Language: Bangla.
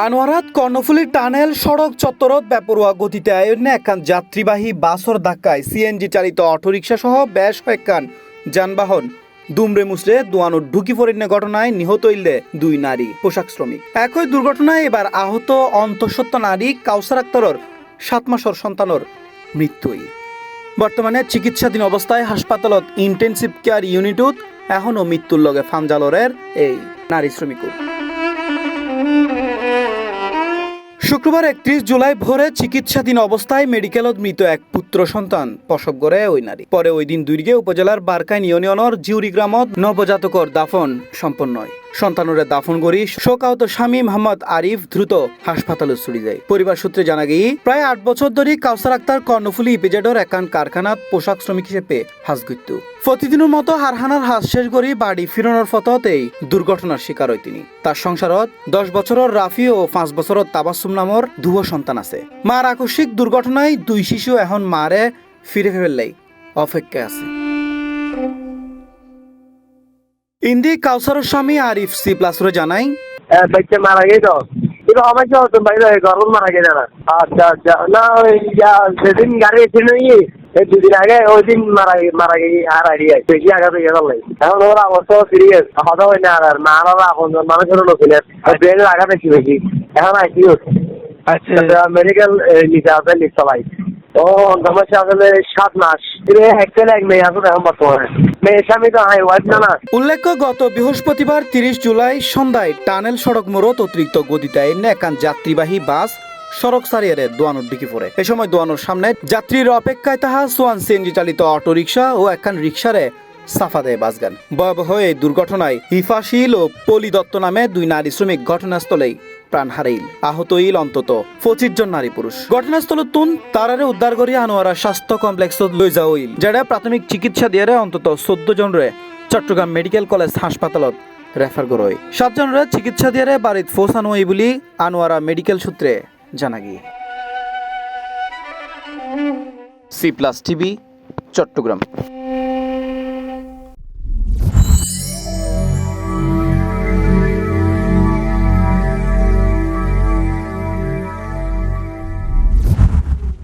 আনোয়ারাত কর্ণফুলী টানেল সড়ক চত্বরত বেপরোয়া গতিতে আয়োজনে একখান যাত্রীবাহী বাসর ধাক্কায় সিএনজি চালিত অটোরিকশা সহ বেশ কয়েকখান যানবাহন দুমড়ে মুচড়ে দোয়ানোর ঢুকি পড়িনে ঘটনায় নিহত হইলে দুই নারী পোশাক শ্রমিক। একই দুর্ঘটনায় এবার আহত অন্তঃসত্ত্বা নারী কাউসার আক্তারর 7 মাসর সন্তানর মৃত্যুই। বর্তমানে চিকিৎসাধীন অবস্থায় হাসপাতালত ইন্টেন্সিভ কেয়ার ইউনিটত এখনও মৃত্যুর লগে ফামজালরের এই নারী শ্রমিক। শুক্রবার 31 জুলাই ভোরে চিকিৎসাধীন অবস্থায় মেডিকেলত মৃত এক পুত্র সন্তান প্রসব করে ওই নারী। পরে ওই দিন দুর্গে উপজেলার বারকাইন ইউনিয়নের জিউরি গ্রামত নবজাতকর দাফন সম্পন্ন হয়। সন্তানরে দাফন করি শোকাহত স্বামী মোহাম্মদ আরিফ দ্রুত হাসপাতালে ছুটি যায়। পরিবার সূত্রে জানা গিয়ে প্রায় 8 বছর ধরে কাউসার আক্তার কর্ণফুলী ইপিজেডর একান কারখানাত পোশাক শ্রমিক হিসেবে হাজ করত। প্রতিদিনের মতো হারহানার হাজ শেষ করি বাড়ি ফিরানোর পথত এই দুর্ঘটনার শিকার হয় তিনি। তার সংসারত 10 বছরের রাফি ও 5 বছরের তাবাসসুম নামর দুই সন্তান আছে। মার আকস্মিক দুর্ঘটনায় দুই শিশু এখন মারে ফিরে ফেললেই অপেক্ষায় আছে। ইন্দি কাউসারের স্বামী আরিফ সি প্লাসরে জানাই, বাচ্চা মারা গেছে তো কিন্তু আমার তো বাইরে গরম মারা গেছে না। আচ্ছা আচ্ছা না ওই যেদিন গাড়ি এসে নই এই 2 দিন আগে ওই দিন মারা গিয়ে আর আইডিয়া বেশি আঘাত হয়ে গেল। এখন ওরা অবস্থা সিরিয়াস হতা হয় না আর মারা এখন মানুষের লোক ব্রেনের আঘাত বেশি এখন আইসিইউ। আচ্ছা মেডিকেল নিতে আসে নিশ্চয় ও সমস্যা আসলে 7 মাস এক মেয়ে আসলে এখন বর্তমানে মেয়ের স্বামী তো হাই ওয়াইফ না। উল্লেখ্য গত বৃহস্পতিবার 30 জুলাই সন্ধ্যায় টানেল সড়ক মোড়ত অতিরিক্ত গতিতে এনে একান যাত্রীবাহী বাস সড়ক সারিয়ে দোয়ানোর দিকে পড়ে। এ সময় দোয়ানোর সামনে যাত্রীর অপেক্ষায় তাহা সোয়ান সিএনজি চালিত অটোরিকশা ও একখান রিকশারে সাফা দেয় বাসগান। ভয়াবহ এই দুর্ঘটনায় হিফাশিল ও পলি দত্ত নামে 2 নারী শ্রমিক ঘটনাস্থলেই প্রাণ হারাইল। আহত হইল অন্তত 25 জন নারী পুরুষ। ঘটনাস্থলত তুন তারারে উদ্ধার করি আনোয়ারা স্বাস্থ্য কমপ্লেক্সত লই যাওয়া হইল, যেটা প্রাথমিক চিকিৎসা দিয়ে অন্তত 14 জনরে চট্টগ্রাম মেডিকেল কলেজ হাসপাতালত রেফার করা হয়। 7 জনরে চিকিৎসা দিয়ে বাড়িত পৌঁছানো হয় বলি আনোয়ারা মেডিকেল সূত্রে জানা গিয়ে। C+ TV Chittagong.